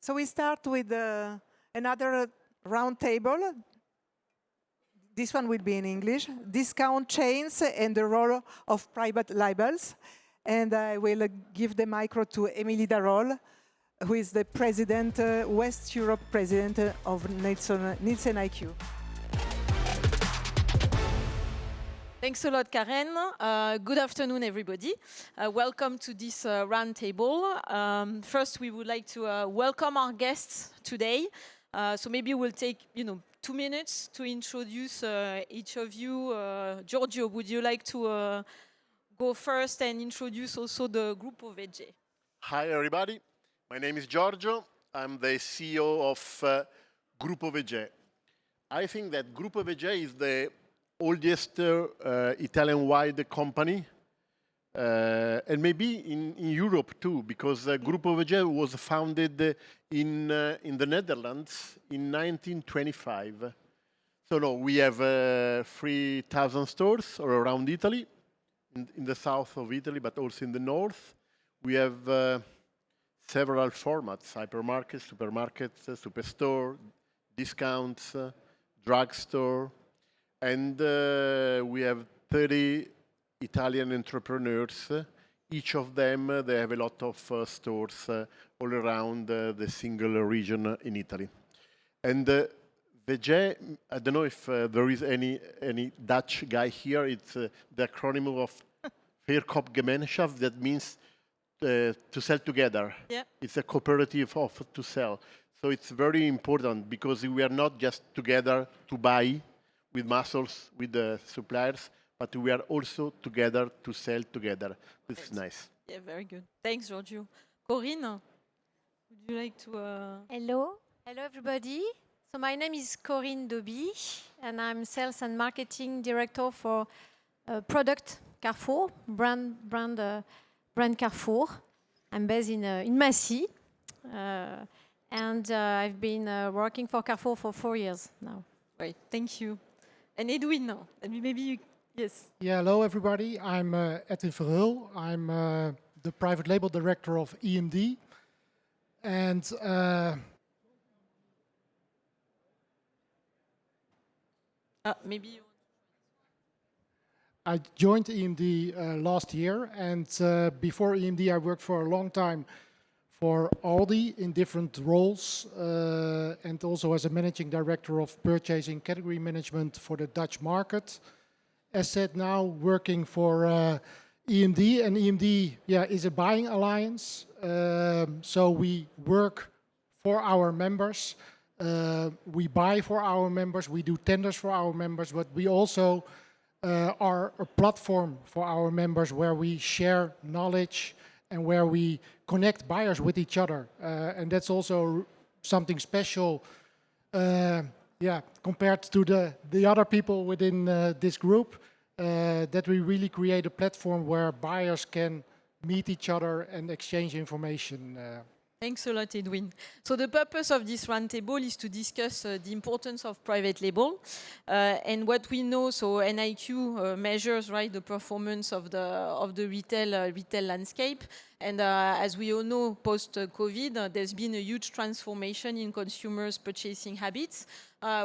So we start with another round table. This one will be in English. Discount chains and the role of private labels. And I will give the micro to Émilie Darolles, who is the president, West Europe president of NielsenIQ. Thanks a lot, Karen. Good afternoon, everybody. Welcome to this roundtable. First, we would like to welcome our guests today. So maybe we'll take, 2 minutes to introduce each of you. Giorgio, would you like to go first and introduce also the Gruppo VèGè? Hi, everybody. My name is Giorgio. I'm the CEO of Gruppo VèGè. I think that Gruppo VèGè is the oldest Italian-wide company, and maybe in Europe too, because Gruppo VèGè was founded in the Netherlands in 1925. So no, we have 3,000 stores all around Italy, in the south of Italy, but also in the north. We have several formats: hypermarkets, supermarkets, superstore, discounts, drugstore. And we have 30 Italian entrepreneurs. Each of them, they have a lot of stores all around the single region in Italy. And VèGè, I don't know if there is any Dutch guy here. It's the acronym of Verkoopgemeenschap, that means to sell together. Yeah. It's a cooperative of to sell. So it's very important because we are not just together to buy with muscles, with the suppliers, but we are also together to sell together. This is nice. Yeah, very good. Thanks, Giorgio. Corinne, would you like to... Hello. Hello, everybody. So my name is Corinne Dauby, and I'm Sales and Marketing Director for Product Carrefour, brand Carrefour. I'm based in Massy, and I've been working for Carrefour for 4 years now. Great, thank you. And Edwin, and maybe you, yes. Yeah, hello everybody. I'm Edwin Verheul. I'm the private label director of EMD. And maybe you... I joined EMD last year, and before EMD I worked for a long time for Aldi in different roles, and also as a managing director of purchasing category management for the Dutch market. As said, now working for EMD, and EMD is a buying alliance. So we work for our members, we buy for our members, we do tenders for our members, but we also are a platform for our members where we share knowledge and where we connect buyers with each other. And that's also something special, compared to the other people within this group, that we really create a platform where buyers can meet each other and exchange information. Thanks a lot, Edwin. So the purpose of this roundtable is to discuss the importance of private label and what we know. So NIQ measures, right, the performance of the retail landscape. And as we all know, post-COVID, there's been a huge transformation in consumers' purchasing habits,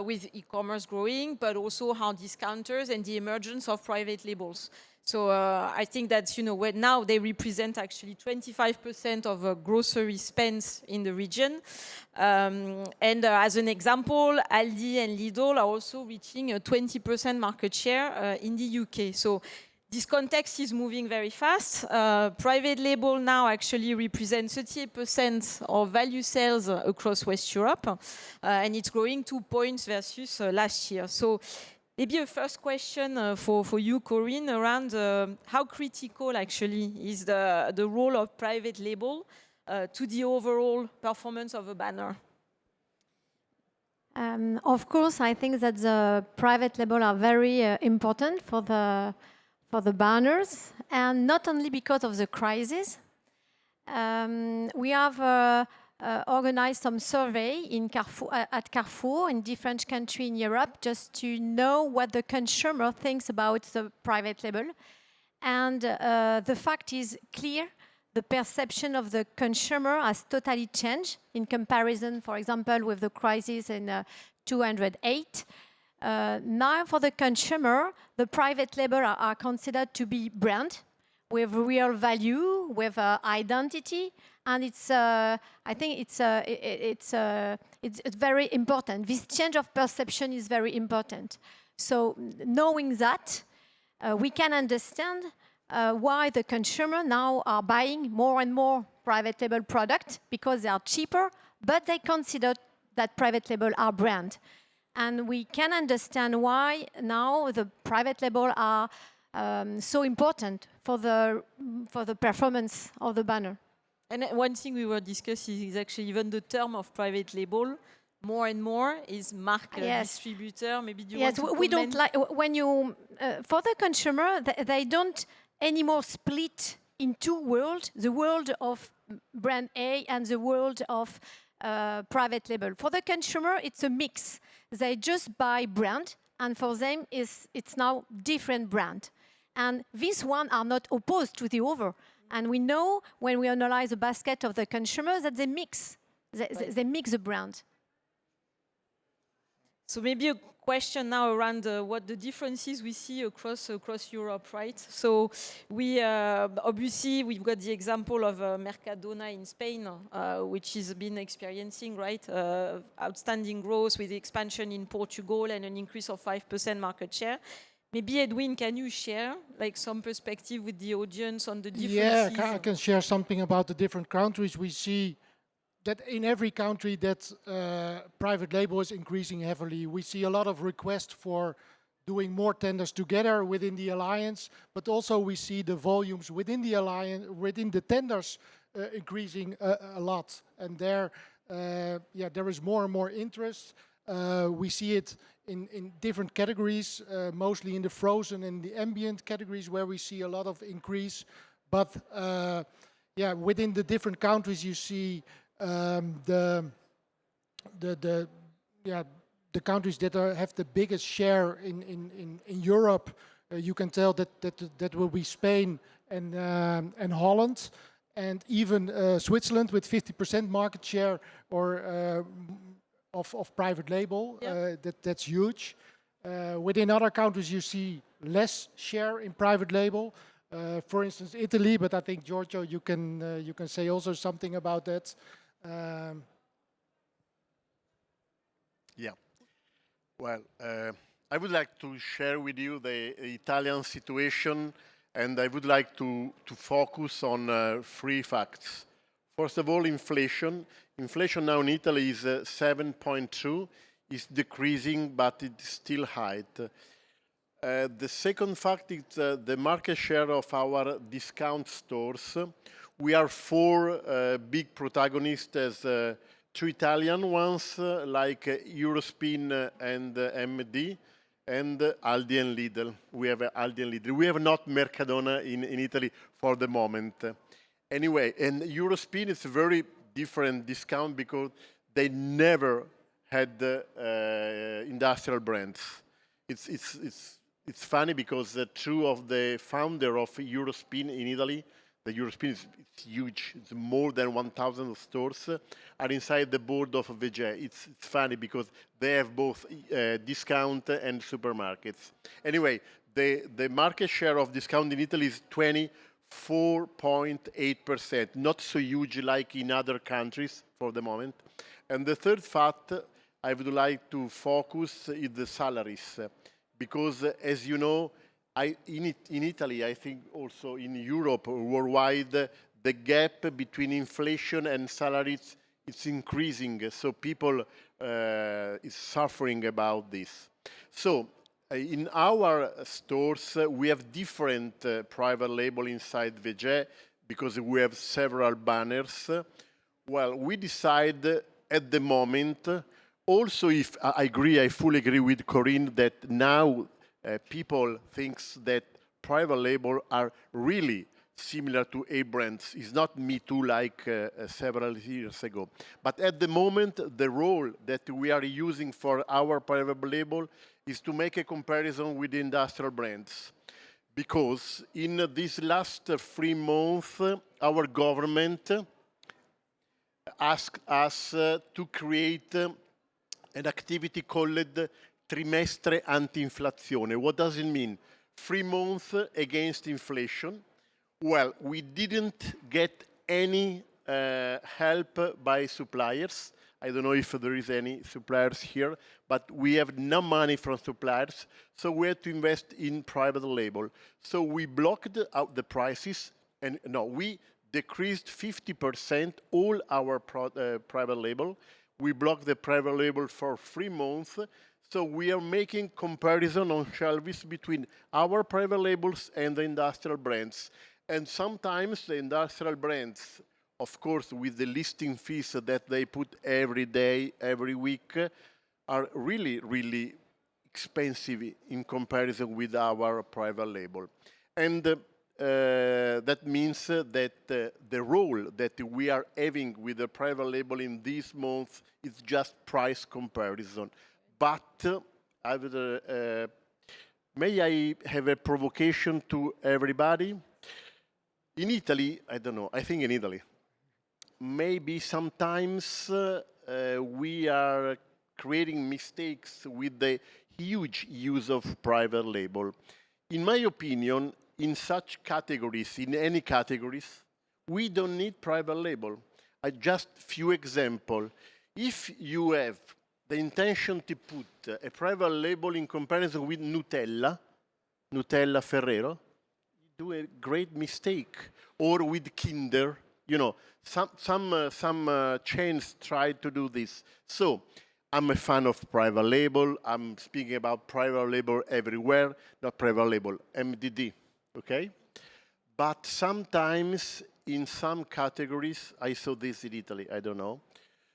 with e-commerce growing, but also how discounters and the emergence of private labels. So I think that, now they represent actually 25% of grocery spends in the region. And as an example, Aldi and Lidl are also reaching a 20% market share in the UK. So this context is moving very fast. Private label now actually represents 38% of value sales across West Europe, and it's growing 2 points versus last year. So maybe a first question for you, Corinne, around how critical actually is the role of private label to the overall performance of a banner? Of course, I think that the private label are very important for the banners, and not only because of the crisis. We have organized some survey at Carrefour in different countries in Europe, just to know what the consumer thinks about the private label. And the fact is clear, the perception of the consumer has totally changed in comparison, for example, with the crisis in 2008. Now for the consumer, the private label are considered to be brand with real value, with identity, and it's I think it's very important. This change of perception is very important. So knowing that, we can understand why the consumer now are buying more and more private label products because they are cheaper, but they consider that private label are brand. And we can understand why now the private label are so important for the performance of the banner. And one thing we were discussing is actually even the term of private label. More and more is marque distributor. Maybe do you want to we comment? don't like when you for the consumer they don't anymore split in two worlds: the world of brand A and the world of private label. For the consumer, it's a mix. They just buy brand, and for them, it's now different brand. And these one are not opposed to the other. And we know when we analyze the basket of the consumer that they mix. They mix the brand. So maybe a question now around what the differences we see across Europe, right? So we obviously we've got the example of Mercadona in Spain, which has been experiencing outstanding growth with expansion in Portugal and an increase of 5% market share. Maybe Edwin, can you share some perspective with the audience on the differences? Yeah, I can share something about the different countries. We see that in every country that private label is increasing heavily. We see a lot of requests for doing more tenders together within the alliance, but also we see the volumes within the alliance, within the tenders increasing a lot. And there is more and more interest. We see it in different categories, mostly in the frozen and the ambient categories where we see a lot of increase. But within the different countries you see the countries that have the biggest share in Europe. You can tell that will be Spain and Holland, and even Switzerland with 50% market share or of private label. That's huge. Within other countries you see less share in private label. For instance, Italy, but I think Giorgio, you can say also something about that. Well, I would like to share with you the Italian situation, and I would like to focus on 3 facts. First of all, inflation. Inflation now in Italy is 7.2. It's decreasing, but it's still high. The second fact is the market share of our discount stores. We are 4 big protagonists as 2 Italian ones, like Eurospin and MD, and Aldi and Lidl. We have Aldi and Lidl. We have not Mercadona in Italy for the moment. Anyway, and Eurospin is a very different discount because they never had industrial brands. It's funny because 2 of the founder of Eurospin in Italy, the Eurospin is huge. It's more than 1,000 stores, are inside the board of VèGè. It's funny because they have both discount and supermarkets. Anyway, the market share of discount in Italy is 24.8%, not so huge like in other countries for the moment. And the third fact I would like to focus is the salaries, because as you know, in Italy, I think also in Europe, worldwide, the gap between inflation and salaries is increasing. So people is suffering about this. So in our stores, we have different private label inside VèGè because we have several banners. Well, we decide at the moment, also if I fully agree with Corinne that now people think that private label are really similar to A brands. It's not Me Too like several years ago. But at the moment, the role that we are using for our private label is to make a comparison with industrial brands. because in these last 3 months, our government asked us to create an activity called Trimestre Anti-Inflazione. What does it mean? 3 months against inflation. Well, we didn't get any help by suppliers. I don't know if there is any suppliers here, but we have no money from suppliers, so we had to invest in private label. So we blocked out the prices, and no, we decreased 50% all our private label. We blocked the private label for 3 months, so we are making comparison on shelves between our private labels and the industrial brands. And sometimes the industrial brands, of course, with the listing fees that they put every day, every week, are really, really expensive in comparison with our private label. And that means that the role that we are having with the private label in this month is just price comparison. But may I have a provocation to everybody? In Italy, I don't know, I think in Italy, maybe sometimes we are creating mistakes with the huge use of private label. In my opinion, in such categories, in any categories, we don't need private label. Just few examples. If you have the intention to put a private label in comparison with Nutella Ferrero, you do a great mistake. Or with Kinder, you know, some chains try to do this. So I'm a fan of private label. I'm speaking about private label everywhere, not private label, MDD, okay? But sometimes in some categories, I saw this in Italy, I don't know,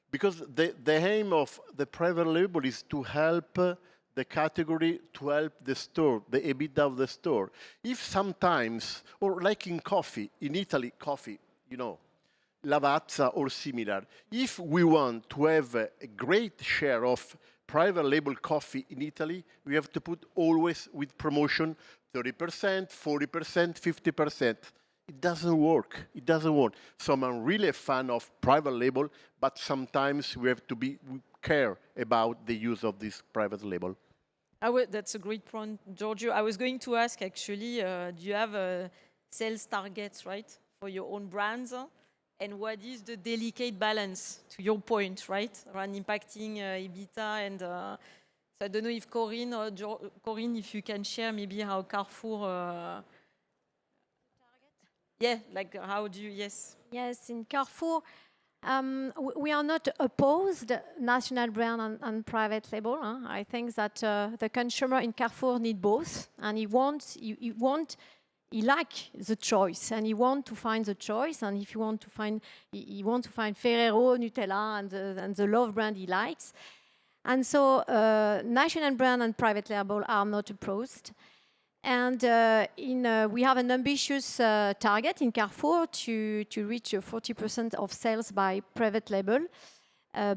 because the aim of the private label is to help the category, to help the store, the EBITDA of the store. If sometimes, or like in coffee, in Italy, coffee, you know, Lavazza or similar, if we want to have a great share of private label coffee in Italy, we have to put always with promotion 30%, 40%, 50%. It doesn't work. It doesn't work. So I'm really a fan of private label, but sometimes we have to care about the use of this private label. That's a great point, Giorgio. I was going to ask, actually, do you have sales targets, right, for your own brands? And what is the delicate balance, to your point, right, around impacting EBITDA? And so I don't know if Corinne or Corinne, if you can share maybe how Carrefour... Yeah, like how do you, yes. Yes, in Carrefour, we are not opposed national brand and private label. I think that the consumer in Carrefour need both, and he like the choice, and he want to find the choice. And if you want to find, he want to find Ferrero, Nutella, and the love brand he likes. And so national brand and private label are not opposed. And we have an ambitious target in Carrefour to reach 40% of sales by private label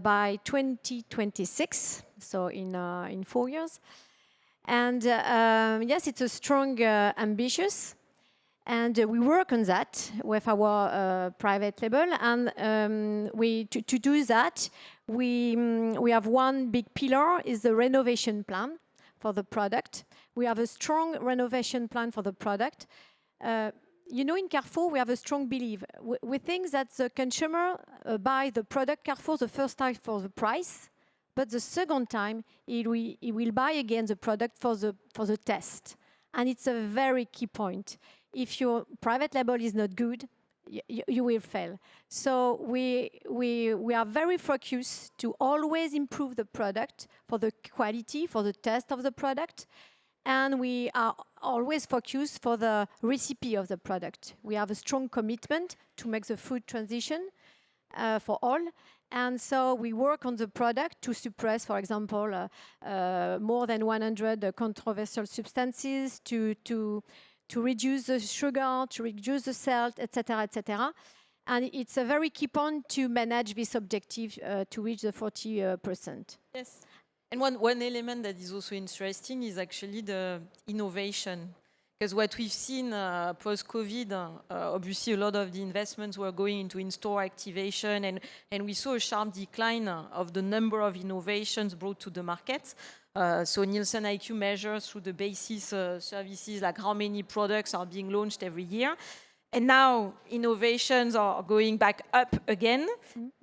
by 2026, so in 4 years. And yes, it's a strong ambitious, and we work on that with our private label. And to do that, we have one big pillar is the renovation plan for the product. We have a strong renovation plan for the product. You know, in Carrefour, we have a strong belief. We think that the consumer buy the product Carrefour the first time for the price, but the second time he will buy again the product for the test. And it's a very key point. If your private label is not good, you will fail. So we are very focused to always improve the product for the quality, for the test of the product. And we are always focused for the recipe of the product. We have a strong commitment to make the food transition for all. And so we work on the product to suppress, for example, more than 100 controversial substances, to reduce the sugar, to reduce the salt, etc., etc. And it's a very key point to manage this objective to reach the 40%. Yes. And one element that is also interesting is actually the innovation. Because what we've seen post-COVID, obviously a lot of the investments were going into in-store activation, and we saw a sharp decline of the number of innovations brought to the market. So NielsenIQ measures through the basis services, like how many products are being launched every year. And now innovations are going back up again.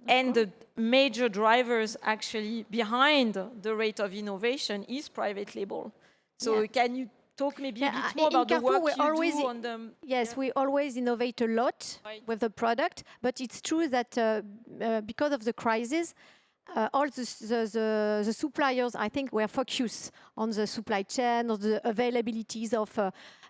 And the major drivers actually behind the rate of innovation is private label. So can you talk maybe a bit more about the Carrefour, work you do on them? Yes, we always innovate a lot with the product, but it's true that because of the crisis, all the suppliers, I think, were focused on the supply chain, on the availabilities of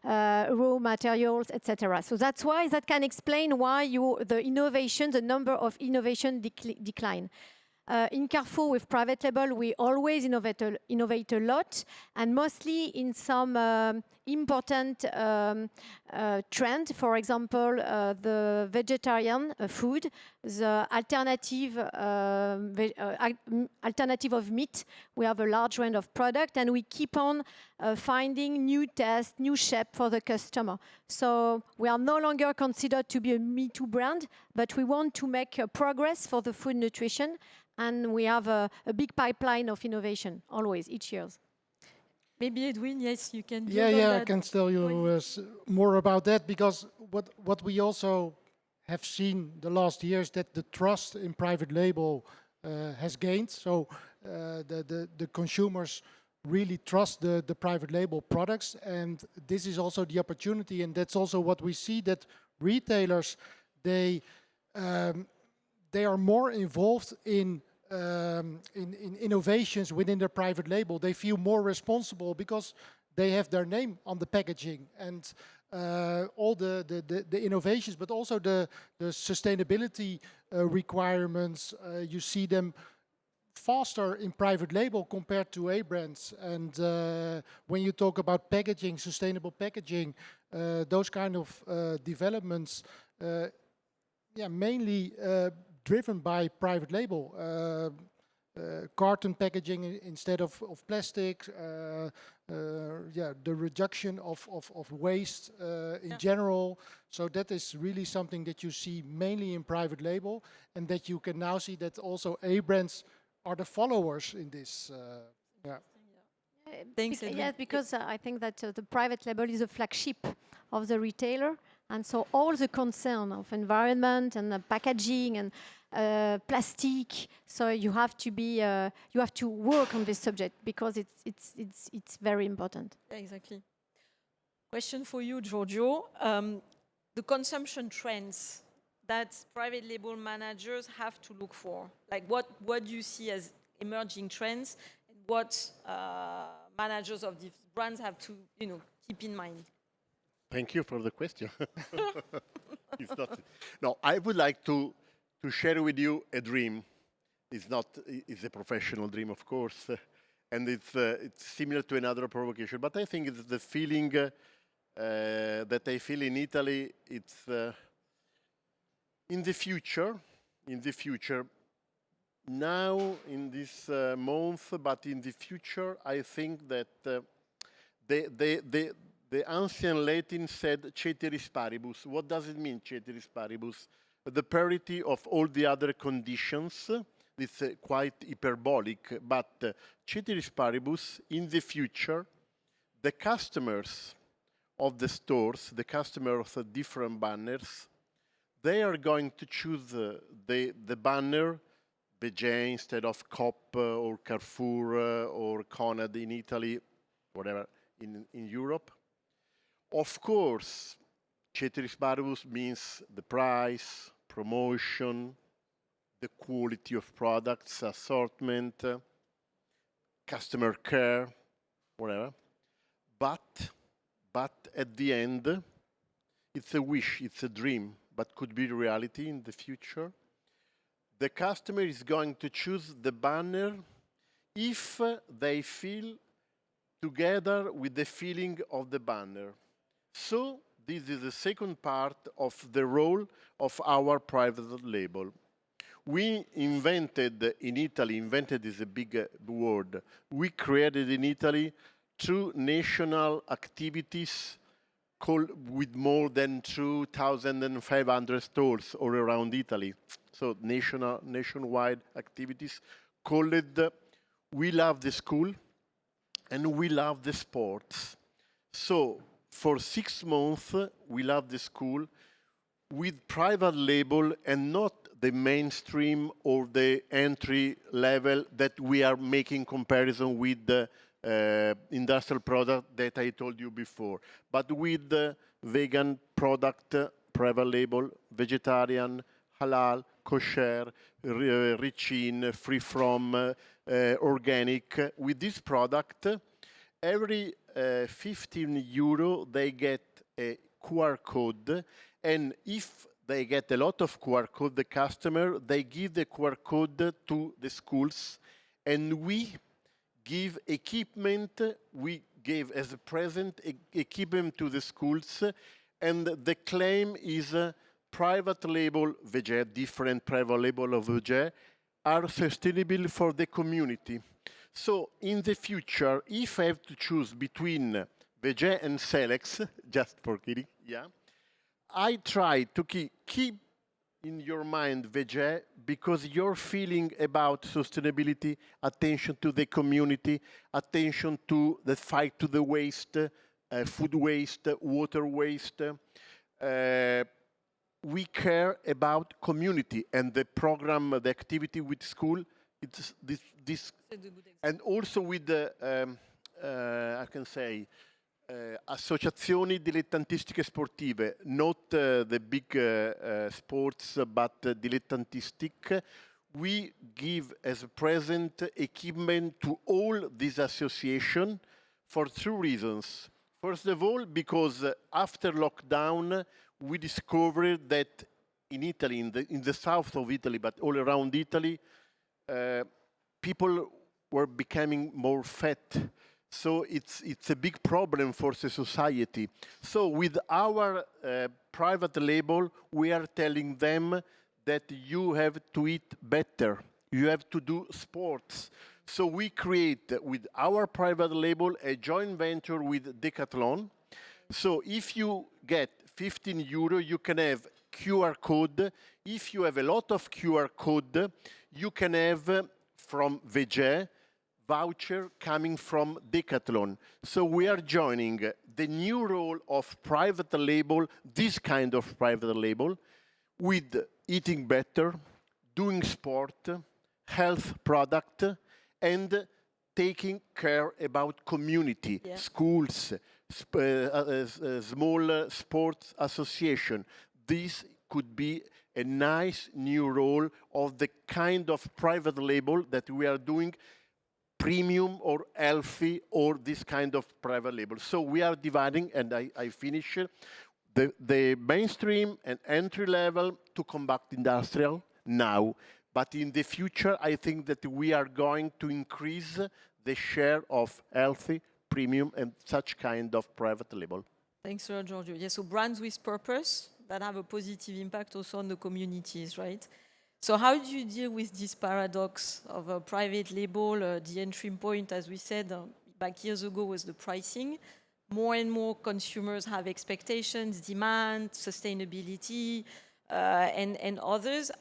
raw materials, etc. So that's why that can explain why the number of innovation decline. In Carrefour, with private label, we always innovate a lot, and mostly in some important trend. For example, the vegetarian food, the alternative of meat. We have a large range of product, and we keep on finding new tests, new shape for the customer. So we are no longer considered to be a Me Too brand, but we want to make progress for the food nutrition. And we have a big pipeline of innovation, always, each year. Maybe Edwin, yes, you can. Yeah, I can tell you more about that, because what we also have seen the last years, that the trust in private label has gained. So the consumers really trust the private label products, and this is also the opportunity, and that's also what we see, that retailers, they are more involved in innovations within their private label. They feel more responsible because they have their name on the packaging, and all the innovations, but also the sustainability requirements. You see them faster in private label compared to A brands. And when you talk about packaging, sustainable packaging, those kind of developments, mainly driven by private label. Carton packaging instead of plastic, the reduction of waste in general. So that is really something that you see mainly in private label, and that you can now see that also A brands are the followers in this. Thanks, Edwin. Yes, because I think that the private label is a flagship of the retailer, and so all the concern of environment and packaging and plastic. So you have to work on this subject, because it's very important. Yeah, exactly. Question for you, Giorgio. The consumption trends that private label managers have to look for, like what do you see as emerging trends, and what managers of these brands have to keep in mind? Thank you for the question. No, I would like to share with you a dream. It's a professional dream, of course, and it's similar to another provocation. But I think it's the feeling that I feel in Italy. It's in the future, now in this month, but in the future, I think that the ancient Latin said ceteris paribus. What does it mean, ceteris paribus? The parity of all the other conditions. It's quite hyperbolic, but ceteris paribus, in the future, the customers of the stores, the customers of the different banners, they are going to choose the banner VèGè instead of Coop or Carrefour or Conad in Italy, whatever, in Europe. Of course, ceteris paribus means the price, promotion, the quality of products, assortment, customer care, whatever. But at the end, it's a wish, it's a dream, but could be reality in the future. The customer is going to choose the banner if they feel together with the feeling of the banner. So this is the second part of the role of our private label. We invented in Italy, invented is a big word, we created in Italy 2 national activities with more than 2,500 stores all around Italy. So nationwide activities called We Love the School and We Love the Sports. So for 6 months, We Love the School with private label and not the mainstream or the entry level that we are making comparison with the industrial product that I told you before, but with the vegan product, private label, vegetarian, halal, kosher, rich in, free from, organic. With this product, every 15 euro they get a QR code, and if they get a lot of QR code, the customer, they give the QR code to the schools, and we give equipment, we gave as a present equipment to the schools, and the claim is private label VèGè, different private label of VèGè, are sustainable for the community. So in the future, if I have to choose between VèGè and Selex, just for kidding, yeah, I try to keep in your mind VèGè because your feeling about sustainability, attention to the community, attention to the fight to the waste, food waste, water waste. We care about community, and the program, the activity with school, it's this and also with the, I can say, associazioni dilettantistiche sportive, not the big sports, but dilettantistic. We give as a present equipment to all these associations for 2 reasons. First of all, because after lockdown, we discovered that in Italy, in the south of Italy, but all around Italy, people were becoming more fat. So it's a big problem for the society. So with our private label, we are telling them that you have to eat better. You have to do sports. So we create with our private label a joint venture with Decathlon. So if you get 15 euro, you can have QR code. If you have a lot of QR code, you can have from VèGè voucher coming from Decathlon. So we are joining the new role of private label, this kind of private label, with eating better, doing sport, health product, and taking care about community, schools, small sports association. This could be a nice new role of the kind of private label that we are doing, premium or healthy or this kind of private label. So we are dividing, and I finish the mainstream and entry level to combat industrial now. But in the future, I think that we are going to increase the share of healthy, premium, and such kind of private label. Thanks, Giorgio. Yeah, so brands with purpose that have a positive impact also on the communities, right? So how do you deal with this paradox of a private label? The entry point, as we said back years ago, was the pricing. More and more consumers have expectations, demand, sustainability, and others.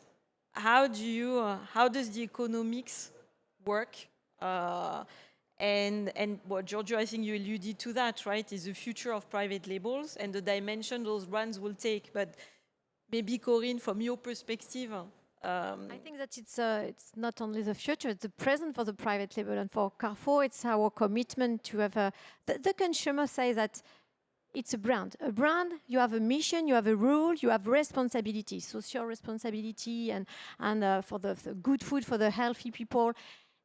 How does the economics work? And what Giorgio, I think you alluded to that, right? Is the future of private labels and the dimension those brands will take. But maybe Corinne, from your perspective. I think that it's not only the future, it's the present for the private label. And for Carrefour, it's our commitment to have the consumer says that it's a brand. A brand, you have a mission, you have a rule, you have responsibility, social responsibility, and for the good food for the healthy people.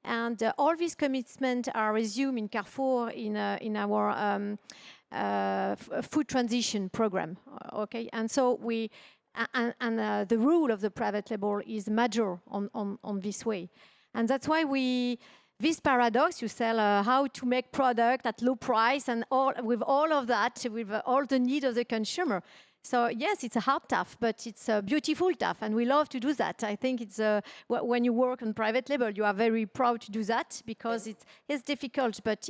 And all these commitments are resumed in Carrefour in our food transition program. Okay, and so we. The rule of the private label is major on this way. And that's why this paradox, you sell how to make product at low price and with all of that, with all the need of the consumer. So yes, it's a hard tough, but it's a beautiful tough, and we love to do that. I think it's when you work on private label, you are very proud to do that because it's difficult, but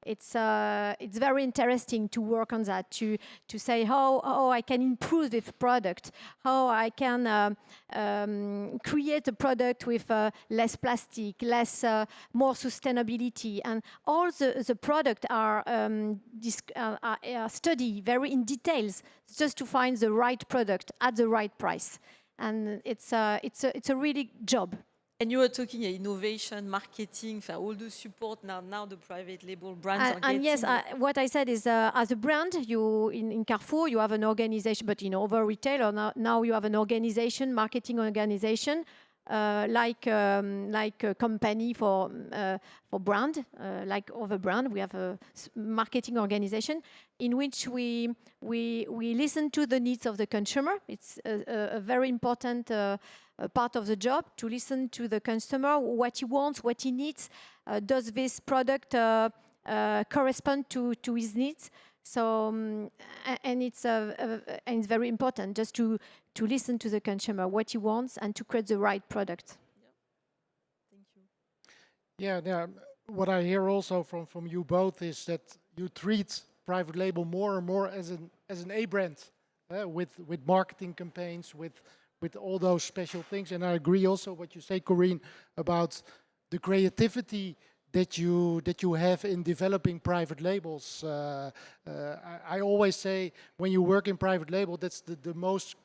it's very interesting to work on that, to say how I can improve this product, how I can create a product with less plastic, more sustainability, and all the products are studied very in details just to find the right product at the right price, and it's a really job. And you were talking innovation, marketing, all the support now the private label brands are getting. And yes, what I said is, as a brand, in Carrefour, you have an organization, but in other retailer, now you have an organization, marketing organization, like a company for brand, like other brand. We have a marketing organization in which we listen to the needs of the consumer. It's a very important part of the job, to listen to the customer, what he wants, what he needs. Does this product correspond to his needs? So, and it's very important just to listen to the consumer, what he wants, and to create the right product. Yeah. Thank you. Yeah, what I hear also from you both is that you treat private label more and more as an A brand, with marketing campaigns, with all those special things. And I agree also what you say, Corinne, about the creativity that you have in developing private labels. I always say, when you work in private label, that's the most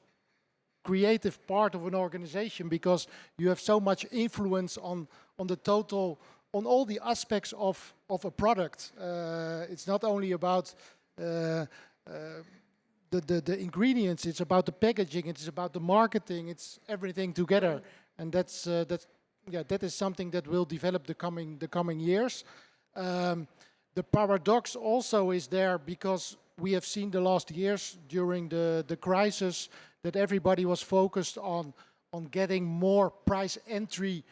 creative part of an organization, because you have so much influence on the total, on all the aspects of a product. It's not only about the ingredients, it's about the packaging, it's about the marketing, it's everything together. And that is something that will develop the coming years. The paradox also is there, because we have seen the last years during the crisis that everybody was focused on getting more price entry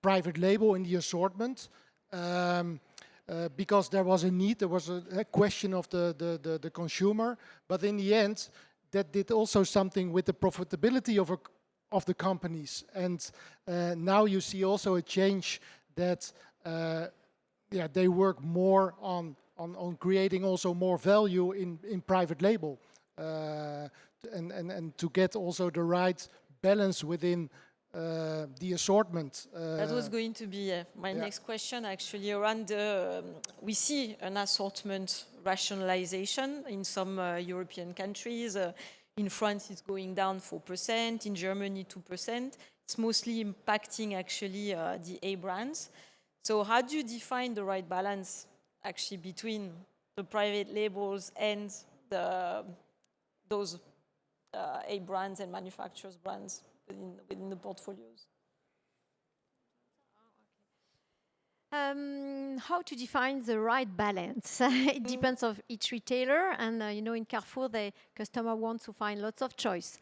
private label in the assortment. Because there was a need, there was a question of the consumer, but in the end, that did also something with the profitability of the companies. And now you see also a change that they work more on creating also more value in private label, and to get also the right balance within the assortment. That was going to be my next question, actually, around we see an assortment rationalization in some European countries. In France, it's going down 4%, in Germany, 2%. It's mostly impacting, actually, the A brands. So how do you define the right balance, actually, between the private labels and those A brands and manufacturers brands within the portfolios? How to define the right balance? It depends of each retailer, and in Carrefour, the customer wants to find lots of choice.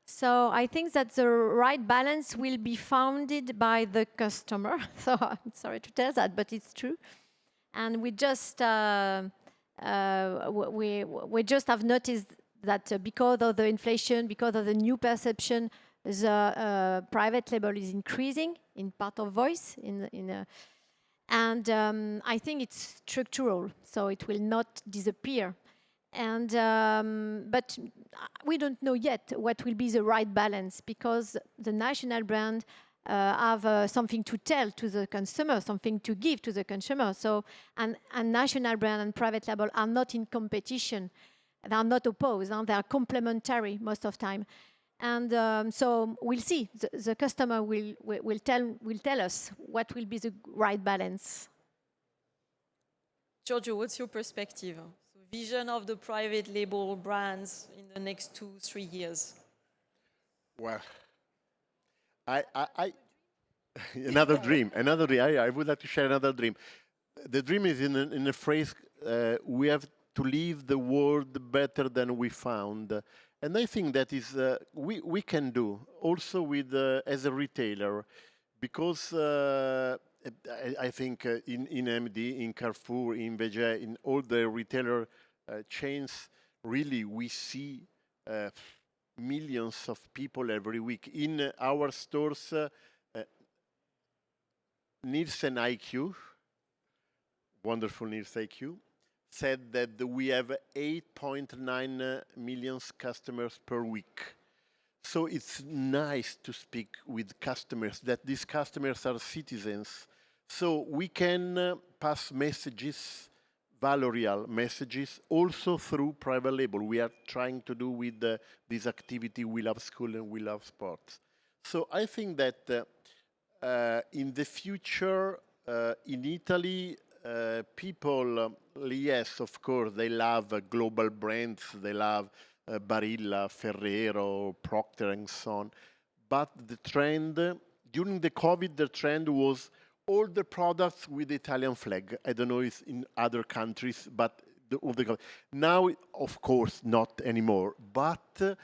So I think that the right balance will be founded by the customer. So I'm sorry to tell that, but it's true. And we just we just have noticed that because of the inflation, because of the new perception, the private label is increasing in part of voice. And I think it's structural, so it will not disappear. And but we don't know yet what will be the right balance, because the national brand have something to tell to the consumer, something to give to the consumer. So, and national brand and private label are not in competition. They are not opposed. They are complementary most of the time. And so we'll see. The customer will tell us what will be the right balance. Giorgio, what's your perspective? So vision of the private label brands in the next 2-3 years? Well, I another dream. I would like to share another dream. The dream is in a phrase: we have to leave the world better than we found. And I think that is we can do also with as a retailer, because I think in MD, in Carrefour, in VèGè, in all the retailer chains, really we see millions of people every week in our stores. NielsenIQ, wonderful NielsenIQ, said that we have 8.9 million customers per week. So it's nice to speak with customers, that these customers are citizens. So we can pass messages, valorial messages, also through private label. We are trying to do with this activity, We Love School and We Love Sports. So I think that in the future, in Italy, people, yes, of course, they love global brands, they love Barilla, Ferrero, Procter, and so on. But the trend, during the COVID, the trend was all the products with the Italian flag. I don't know if in other countries, but now, of course, not anymore. But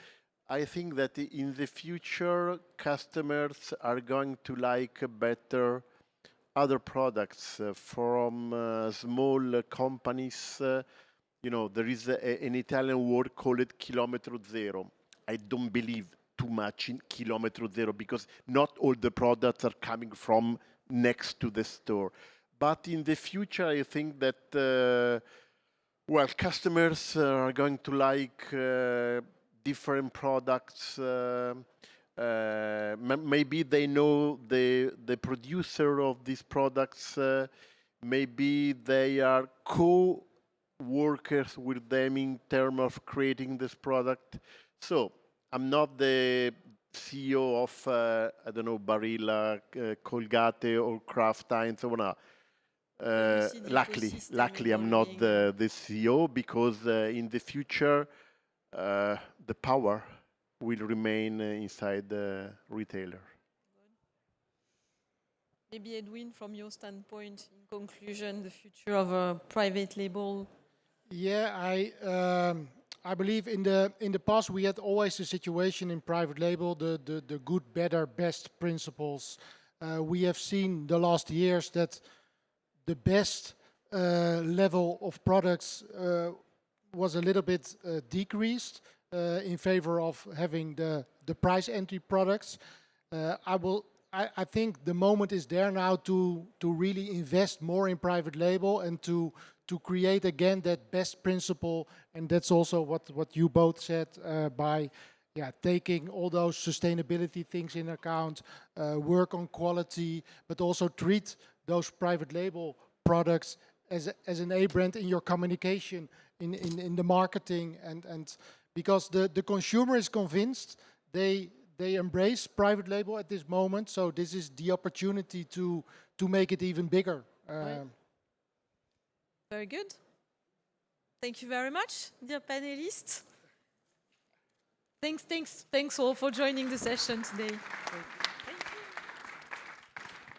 I think that in the future, customers are going to like better other products from small companies. You know, there is an Italian word called chilometro zero. I don't believe too much in chilometro zero because not all the products are coming from next to the store. But in the future, I think that, well, customers are going to like different products. Maybe they know the producer of these products. Maybe they are co-workers with them in terms of creating this product. So I'm not the CEO of, I don't know, Barilla, Colgate, or Kraft Heinz, or whatnot. Luckily, I'm not the CEO because in the future, the power will remain inside the retailer. Maybe Edwin, from your standpoint, in conclusion, the future of a private label. Yeah, I believe in the past we had always a situation in private label, the good, better, best principles. We have seen the last years that the best level of products was a little bit decreased in favor of having the price entry products. I think the moment is there now to really invest more in private label and to create again that best principle, and that's also what you both said, by taking all those sustainability things in account, work on quality, but also treat those private label products as an A brand in your communication, in the marketing, and because the consumer is convinced, they embrace private label at this moment, so this is the opportunity to make it even bigger. Right. Very good. Thank you very much, dear panelists. Thanks all for joining the session today.